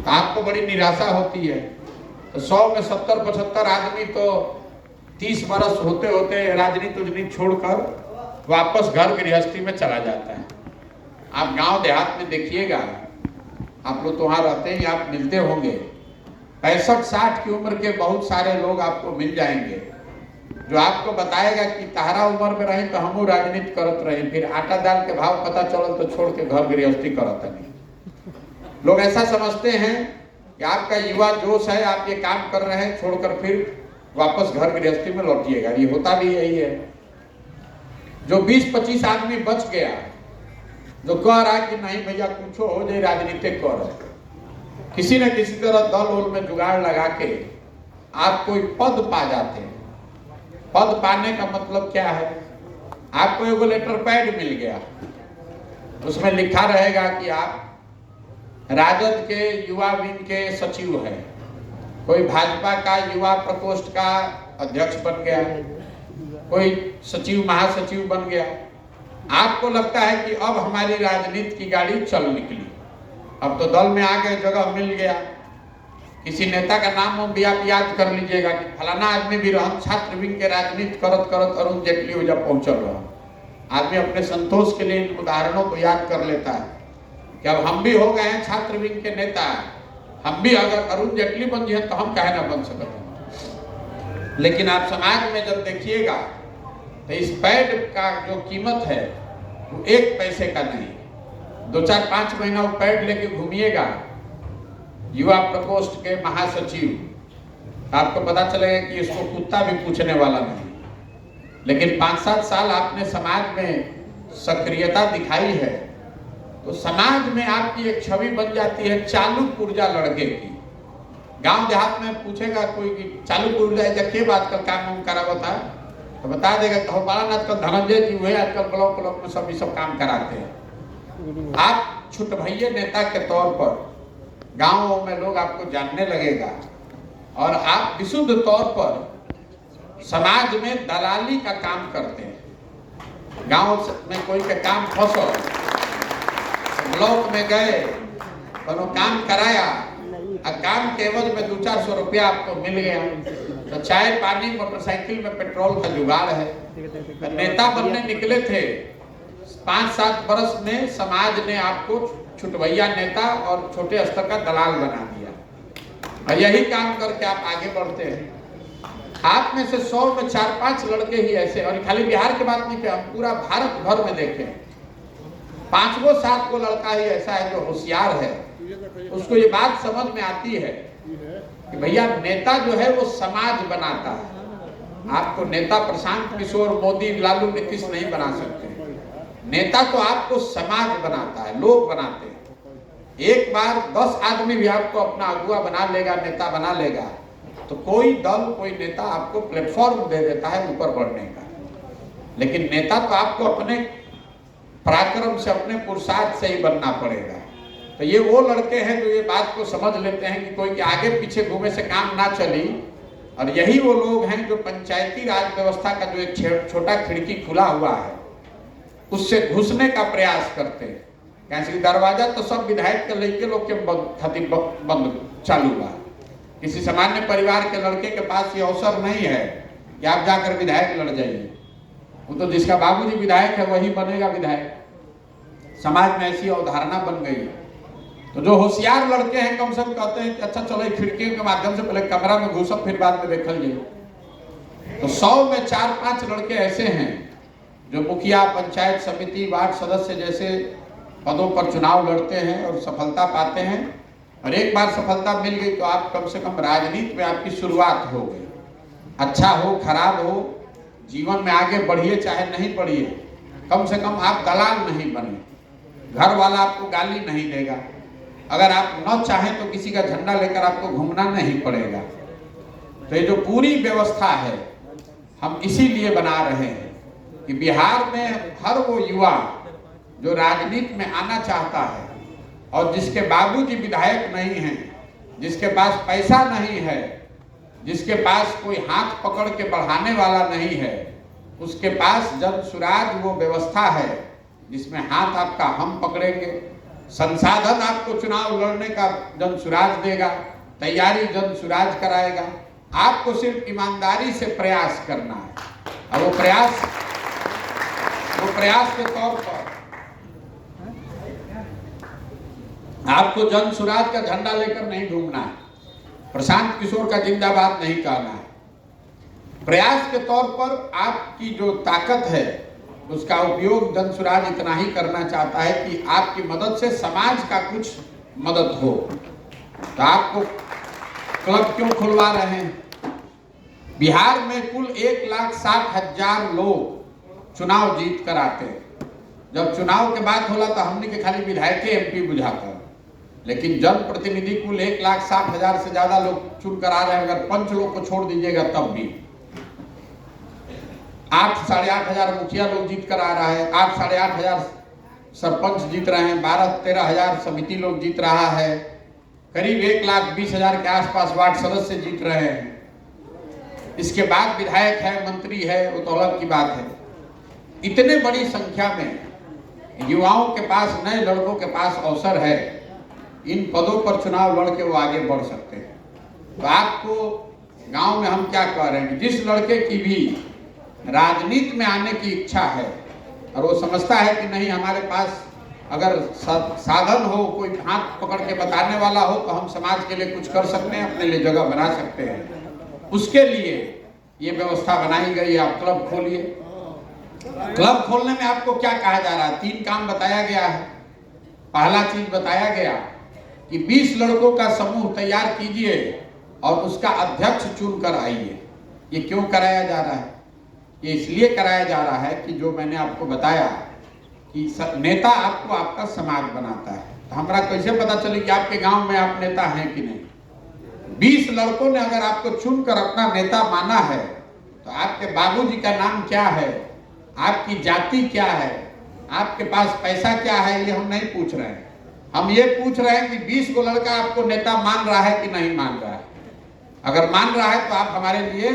तो आपको बड़ी निराशा होती है। तो 100 में 70-75 आदमी तो 30 बरस होते होते राजनीति छोड़कर वापस घर गृहस्थी में चला जाता है। आप गांव देहात में देखिएगा, आप लोग तो वहां रहते हैं, आप मिलते होंगे, 65-60 की उम्र के बहुत सारे लोग आपको मिल जाएंगे जो आपको बताएगा कि तहरा उम्र में रहे तो हमू राजनीति करत रहे, फिर आटा दाल के भाव पता चलल तो छोड़ के घर गृहस्थी करत नहीं। लोग ऐसा समझते हैं कि आपका युवा जोश है, आप ये काम कर रहे हैं, छोड़कर फिर वापस घर गृहस्थी में लौटिएगा। ये होता भी यही है। जो 20-25 आदमी बच गया, जो कह रहा है कि नहीं भैया कुछ हो जाए राजनीति कर, किसी न किसी तरह दल उल में जुगाड़ लगा के आप कोई पद पा जाते हैं। पद पाने का मतलब क्या है? आपको एगो लेटर पैड मिल गया, उसमें लिखा रहेगा कि आप राजद के युवा विंग के सचिव हैं, कोई भाजपा का युवा प्रकोष्ठ का अध्यक्ष बन गया, कोई सचिव महासचिव बन गया। आपको लगता है कि अब हमारी राजनीति की गाड़ी चल निकली, अब तो दल में आगे जगह मिल गया। किसी नेता का नाम भी आप याद कर लीजिएगा कि फलाना आदमी भी रहन छात्र विंग के राजनीति करत करत अरुण जेटली हो जब पहुंचल रहा। आदमी अपने संतोष के लिए इन उदाहरणों को याद कर लेता है कि अब हम भी हो गए हैं छात्र विंग के नेता, हम भी अगर अरुण जेटली बन जाए तो हम काहे ना बन सकते हैं। लेकिन आप समाज में जब देखिएगा तो इस पैड का जो कीमत है वो 1 पैसे का नहीं। 2-4-5 महीना वो पैड लेके घूमिएगा युवा प्रकोष्ठ के महासचिव, आपको पता चलेगा कि इसको कुत्ता भी पूछने वाला नहीं। लेकिन 5-7 साल आपने समाज में सक्रियता दिखाई है तो समाज में आपकी एक छवि बन जाती है चालू पुर्जा लड़के की। गांव देहात में पूछेगा कोई कि चालू पुर्जा है के बात का काम करावता है तो बता देगा कि आजकल धनंजय जी हुए, आजकल ब्लॉक में सब काम कराते हैं। आप छुटभैये नेता के तौर पर गांवों में लोग आपको जानने लगेगा और आप विशुद्ध तौर पर समाज में दलाली का काम करते हैं। गांव में कोई का काम फंसो, ब्लॉक में गए, काम कराया, काम के एवज में 200-400 रुपया आपको मिल गया तो चाय पानी मोटरसाइकिल में पेट्रोल का जुगाड़ है। तो नेता बनने निकले थे, 5-7 बरस में समाज ने आपको छुटभैया नेता और छोटे स्तर का दलाल बना दिया और यही काम करके आप आगे बढ़ते हैं। आप में से 100 में 4-5 लड़के ही ऐसे, और खाली बिहार की बात नहीं किया, हम पूरा भारत भर में देखें 5-7 को लड़का ही ऐसा है जो होशियार है, उसको ये बात समझ में आती है कि भैया नेता जो है वो समाज बनाता है। आपको नेता प्रशांत किशोर, मोदी, लालू, नीतीश नहीं बना सकते। नेता तो आपको समाज बनाता है, लोग बनाते हैं। एक बार 10 आदमी भी आपको अपना अगुआ बना लेगा, नेता बना लेगा तो कोई दल, कोई नेता आपको प्लेटफॉर्म दे देता है ऊपर बढ़ने का। लेकिन नेता तो आपको अपने पराक्रम से, अपने पुरुषार्थ से ही बनना पड़ेगा। तो ये वो लड़के हैं जो ये बात को समझ लेते हैं कि कोई के आगे पीछे घूमे से काम ना चली, और यही वो लोग हैं जो पंचायती राज व्यवस्था का जो एक छोटा खिड़की खुला हुआ है उससे घुसने का प्रयास करते हैं। कैसे दरवाजा तो सब विधायक के लड़के लोग के खातिर बंद चालू हुआ। किसी सामान्य परिवार के लड़के के पास ये अवसर नहीं है कि आप जाकर विधायक लड़ जाइए। वो तो जिसका बाबूजी विधायक है वही बनेगा विधायक। समाज में ऐसी अवधारणा बन गई। तो जो होशियार लड़के हैं कम से कम कहते हैं कि अच्छा चलो खिड़की के माध्यम से पहले कमरा में घुसो फिर बाद में देखल जाए। तो 100 में 4-5 लड़के ऐसे हैं जो मुखिया, पंचायत समिति, वार्ड सदस्य जैसे पदों पर चुनाव लड़ते हैं और सफलता पाते हैं। और एक बार सफलता मिल गई तो आप कम से कम राजनीति में आपकी शुरुआत हो गई। अच्छा हो खराब हो, जीवन में आगे बढ़िए चाहे नहीं बढ़िए, कम से कम आप दलाल नहीं बने। घर वाला आपको गाली नहीं देगा। अगर आप न चाहें तो किसी का झंडा लेकर आपको घूमना नहीं पड़ेगा। तो ये जो पूरी व्यवस्था है हम इसीलिए बना रहे हैं कि बिहार में हर वो युवा जो राजनीति में आना चाहता है और जिसके बाबूजी विधायक नहीं हैं, जिसके पास पैसा नहीं है, जिसके पास कोई हाथ पकड़ के बढ़ाने वाला नहीं है, उसके पास जन सुराज वो व्यवस्था है जिसमें हाथ आपका हम पकड़ेंगे, संसाधन आपको चुनाव लड़ने का जन सुराज देगा, तैयारी जन सुराज कराएगा। आपको सिर्फ ईमानदारी से प्रयास करना है। और वो प्रयास के तौर पर आपको जन सुराज का झंडा लेकर नहीं घूमना है, प्रशांत किशोर का जिंदाबाद नहीं कहना है। प्रयास के तौर पर आपकी जो ताकत है उसका उपयोग जन सुराज इतना ही करना चाहता है कि आपकी मदद से समाज का कुछ मदद हो। तो आपको क्लब क्यों खुलवा रहे हैं? बिहार में कुल 1,60,000 लोग चुनाव जीत कर आते हैं। जब चुनाव के बाद होला तो हमने के खाली विधायक MP बुझाता, लेकिन जनप्रतिनिधि कुल 1,60,000 से ज्यादा लोग चुन कर आ रहे हैं। अगर 5 लोग को छोड़ दीजिएगा तब भी 8-8,500 मुखिया लोग जीत कर आ रहा है, 8-8,500 सरपंच जीत रहे हैं, 12-13,000 समिति लोग जीत रहा है, करीब 1,20,000 के आसपास वार्ड सदस्य जीत रहे हैं। इसके बाद विधायक है, मंत्री है, वो तो अलग की बात है। इतने बड़ी संख्या में युवाओं के पास, नए लड़कों के पास अवसर है, इन पदों पर चुनाव लड़ के वो आगे बढ़ सकते हैं। तो आपको गांव में हम क्या कह रहे हैं, जिस लड़के की भी राजनीति में आने की इच्छा है और वो समझता है कि नहीं हमारे पास अगर साधन हो, कोई हाथ पकड़ के बताने वाला हो तो हम समाज के लिए कुछ कर सकते हैं, अपने लिए जगह बना सकते हैं, उसके लिए ये व्यवस्था बनाई गई है। आप क्लब खोलिए। क्लब खोलने में आपको क्या कहा जा रहा है? 3 काम बताया गया है। पहला चीज बताया गया कि 20 लड़कों का समूह तैयार कीजिए और उसका अध्यक्ष चुन कर आइए। ये क्यों कराया जा रहा है? ये इसलिए कराया जा रहा है कि जो मैंने आपको बताया कि नेता आपको आपका समाज बनाता है। तो हमारा कैसे पता चले कि आपके गांव में आप नेता हैं कि नहीं? 20 लड़कों ने अगर आपको चुनकर अपना नेता माना है तो आपके बाबूजी का नाम क्या है, आपकी जाति क्या है, आपके पास पैसा क्या है, ये हम नहीं पूछ रहे हैं। हम ये पूछ रहे हैं कि 20 को लड़का आपको नेता मान रहा है कि नहीं मान रहा है। अगर मान रहा है तो आप हमारे लिए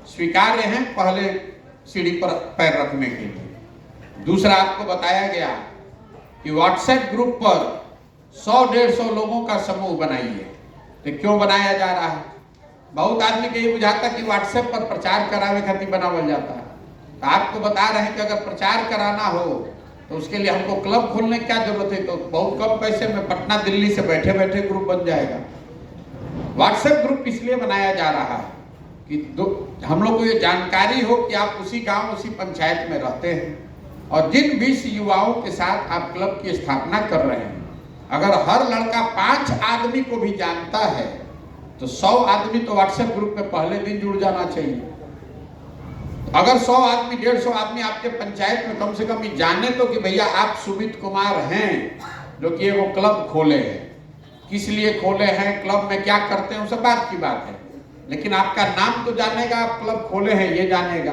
स्वीकार्य हैं पहले सीढ़ी पर पैर रखने के लिए। दूसरा आपको बताया गया कि व्हाट्सएप ग्रुप पर 100-150 लोगों का समूह बनाइए। तो क्यों बनाया जा रहा है? बहुत आदमी को ये बुझाता कि व्हाट्सएप पर प्रचार करावे खातिर बनावल जाता है। तो आपको बता रहे हैं कि अगर प्रचार कराना हो तो उसके लिए हमको क्लब खोलने की क्या जरूरत है? तो बहुत कम पैसे में पटना दिल्ली से बैठे बैठे ग्रुप बन जाएगा। व्हाट्सएप ग्रुप इसलिए बनाया जा रहा है कि हम लोग को ये जानकारी हो कि आप उसी गांव, उसी पंचायत में रहते हैं और जिन 20 युवाओं के साथ आप क्लब की स्थापना कर रहे हैं, अगर हर लड़का 5 आदमी को भी जानता है तो 100 आदमी तो व्हाट्सएप ग्रुप में पहले दिन जुड़ जाना चाहिए। अगर 100 आदमी, 150 आदमी आपके पंचायत में कम से कम ये जाने तो कि भैया आप सुमित कुमार हैं जो कि वो क्लब खोले हैं, किस लिए खोले हैं, क्लब में क्या करते हैं, वो सब बात की बात है, लेकिन आपका नाम तो जानेगा, आप क्लब खोले हैं ये जानेगा।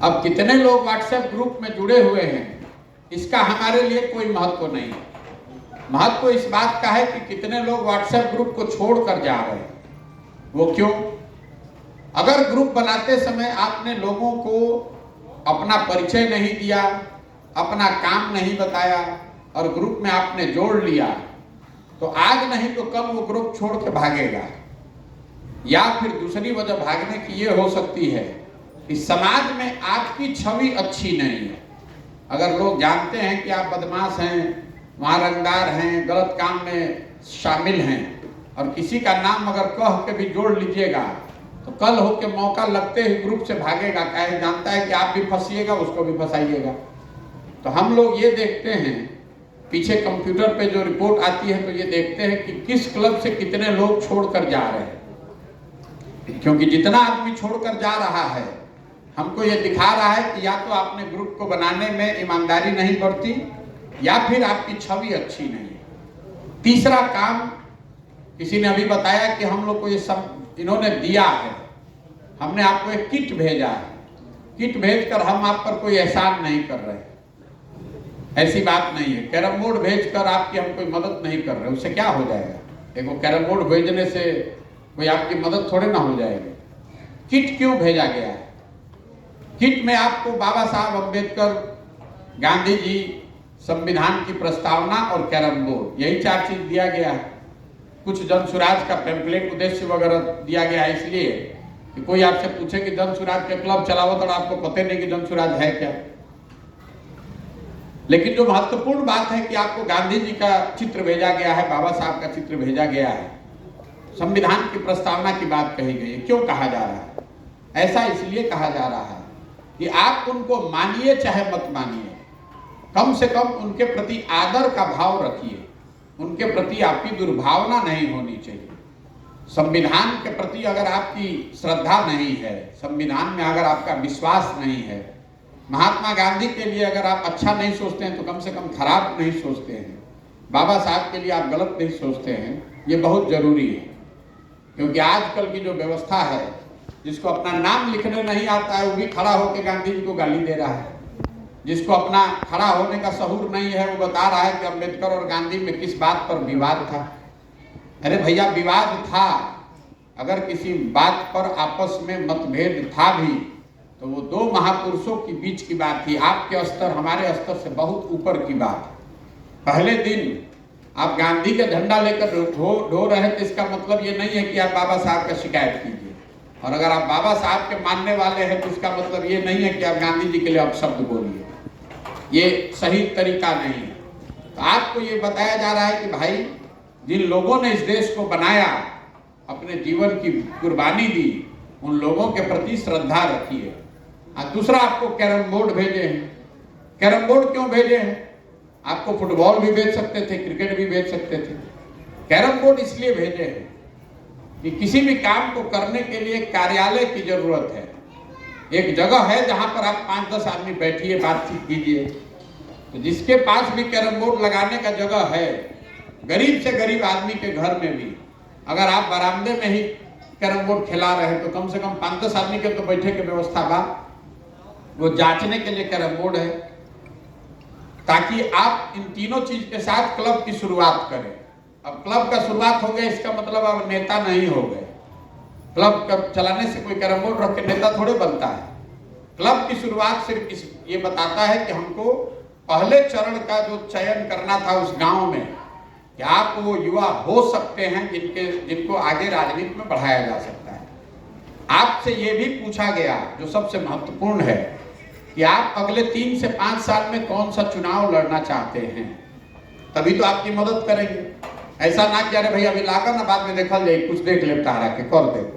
अब कितने लोग व्हाट्सएप ग्रुप में जुड़े हुए हैं इसका हमारे लिए कोई महत्व नहीं है। महत्व इस बात का है कि कितने लोग व्हाट्सएप ग्रुप को छोड़कर जा रहे हैं। वो क्यों? अगर ग्रुप बनाते समय आपने लोगों को अपना परिचय नहीं दिया, अपना काम नहीं बताया और ग्रुप में आपने जोड़ लिया तो आज नहीं तो कल वो ग्रुप छोड़ के भागेगा। या फिर दूसरी वजह भागने की ये हो सकती है कि समाज में आपकी छवि अच्छी नहीं है। अगर लोग जानते हैं कि आप बदमाश हैं, वहाँ रंगदार हैं, गलत काम में शामिल हैं और किसी का नाम अगर कह के भी जोड़ लीजिएगा तो कल हो के मौका लगते ही ग्रुप से भागेगा। कहे जानता है कि आप भी फंसिएगा, उसको भी फंसाइएगा। तो हम लोग ये देखते हैं, पीछे कंप्यूटर पे जो रिपोर्ट आती है तो ये देखते हैं कि किस क्लब से कितने लोग छोड़कर जा रहे हैं। क्योंकि जितना आदमी छोड़कर जा रहा है हमको ये दिखा रहा है कि या तो आपने ग्रुप को बनाने में ईमानदारी नहीं बरती या फिर आपकी छवि अच्छी नहीं है। तीसरा काम किसी ने अभी बताया कि हम लोग को ये सब इन्होंने दिया है, हमने आपको एक किट भेजा है, किट भेजकर हम आप पर कोई एहसान नहीं कर रहे। ऐसी बात नहीं है। कैरम बोर्ड भेजकर आपकी हम कोई मदद नहीं कर रहे, उससे क्या हो जाएगा? देखो कैरम बोर्ड भेजने से कोई आपकी मदद थोड़े ना हो जाएगी। किट क्यों भेजा गया है? किट में आपको बाबा साहब अम्बेडकर, गांधी जी संविधान की प्रस्तावना और कैरम बोर्ड, यही 4 चीज दिया गया है। कुछ जन सुराज का पैम्पलेट उद्देश्य वगैरह दिया गया है, इसलिए कि कोई आपसे पूछे कि जन सुराज के क्लब चलाओ तो आपको पता नहीं कि जन सुराज है क्या। लेकिन जो महत्वपूर्ण बात है कि आपको गांधी जी का चित्र भेजा गया है, बाबा साहब का चित्र भेजा गया है, संविधान की प्रस्तावना की बात कही गई है। क्यों कहा जा रहा है ऐसा? इसलिए कहा जा रहा है कि आप उनको मानिए चाहे मत मानिए, कम से कम उनके प्रति आदर का भाव रखिए, उनके प्रति आपकी दुर्भावना नहीं होनी चाहिए। संविधान के प्रति अगर आपकी श्रद्धा नहीं है, संविधान में अगर आपका विश्वास नहीं है, महात्मा गांधी के लिए अगर आप अच्छा नहीं सोचते हैं तो कम से कम खराब नहीं सोचते हैं, बाबा साहब के लिए आप गलत नहीं सोचते हैं, ये बहुत जरूरी है। क्योंकि आजकल की जो व्यवस्था है, जिसको अपना नाम लिखने नहीं आता है वो भी खड़ा होकर गांधी जी को गाली दे रहा है, जिसको अपना खड़ा होने का सहूर नहीं है वो बता रहा है कि अम्बेडकर और गांधी में किस बात पर विवाद था। अरे भैया, विवाद था, अगर किसी बात पर आपस में मतभेद था भी तो वो 2 महापुरुषों के बीच की बात थी। आपके स्तर हमारे स्तर से बहुत ऊपर की बात। पहले दिन आप गांधी का झंडा लेकर ढो रहे थे, इसका मतलब ये नहीं है कि आप बाबा साहब का शिकायत कीजिए, और अगर आप बाबा साहब के मानने वाले हैं तो इसका मतलब ये नहीं है कि आप गांधी जी के लिए अपशब्द बोलिए। ये सही तरीका नहीं है। तो आपको ये बताया जा रहा है कि भाई, जिन लोगों ने इस देश को बनाया, अपने जीवन की कुर्बानी दी, उन लोगों के प्रति श्रद्धा रखिए। दूसरा, आपको कैरम बोर्ड भेजे हैं। कैरम बोर्ड क्यों भेजे हैं? आपको फुटबॉल भी भेज सकते थे, क्रिकेट भी भेज सकते थे। कैरम बोर्ड इसलिए भेजे हैं कि किसी भी काम को करने के लिए कार्यालय की जरूरत है, एक जगह है जहां पर आप 5-10 आदमी बैठिए, बातचीत कीजिए। तो जिसके पास भी कैरम बोर्ड लगाने का जगह है, गरीब से गरीब आदमी के घर में भी अगर आप बरामदे में ही कैरम बोर्ड खिला रहे हैं तो कम से कम 5-10 आदमी के तो बैठे की व्यवस्था बा, वो जांचने के लिए कैरम बोर्ड है, ताकि आप इन तीनों चीज के साथ क्लब की शुरुआत करें। अब क्लब का शुरुआत हो गया, इसका मतलब अब नेता नहीं हो गए। क्लब चलाने से कोई कैरम बोर्ड रख के नेता थोड़े बनता है। क्लब की शुरुआत सिर्फ ये बताता है कि हमको पहले चरण का जो चयन करना था उस गांव में, कि आप वो युवा हो सकते हैं जिनको आगे राजनीति में बढ़ाया जा सकता है। आपसे ये भी पूछा गया, जो सबसे महत्वपूर्ण है, कि आप अगले 3 से 5 साल में कौन सा चुनाव लड़ना चाहते हैं, तभी तो आपकी मदद करेंगे। ऐसा ना कि अरे भाई अभी लाकर ना बाद में देखा जाए, कुछ देख ले तारा के कर दे।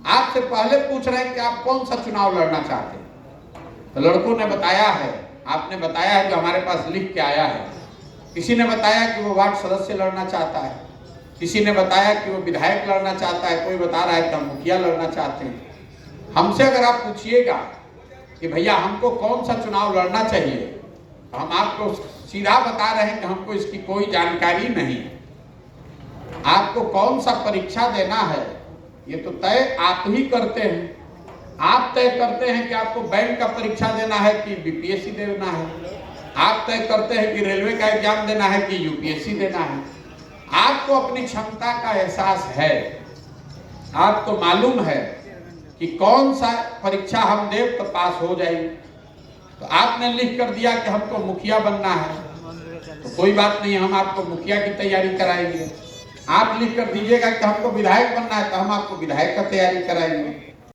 आपसे पहले पूछ रहे हैं कि आप कौन सा चुनाव लड़ना चाहते हैं। तो लड़कों ने बताया है, आपने बताया है, जो हमारे पास लिख के आया है। किसी ने बताया कि वो वार्ड सदस्य लड़ना चाहता है, किसी ने बताया कि वो विधायक लड़ना चाहता है, कोई बता रहा है कि हम मुखिया लड़ना चाहते हैं। हमसे अगर आप पूछिएगा कि भैया हमको कौन सा चुनाव लड़ना चाहिए, तो हम आपको सीधा बता रहे हैं कि हमको इसकी कोई जानकारी नहीं है। आपको कौन सा परीक्षा देना है ये तो तय आप ही करते हैं। आप तय करते हैं कि आपको बैंक का परीक्षा देना है कि बीपीएससी देना है। आप तय करते हैं कि रेलवे का एग्जाम देना है कि यूपीएससी देना है। आपको अपनी क्षमता का एहसास है, आपको मालूम है कि कौन सा परीक्षा हम दे तो पास हो जाएगी। तो आपने लिख कर दिया कि हमको मुखिया बनना है, तो कोई बात नहीं, हम आपको मुखिया की तैयारी कराएंगे। आप लिख कर दीजिएगा कि हमको विधायक बनना है, तो हम आपको विधायक का तैयारी कराएंगे।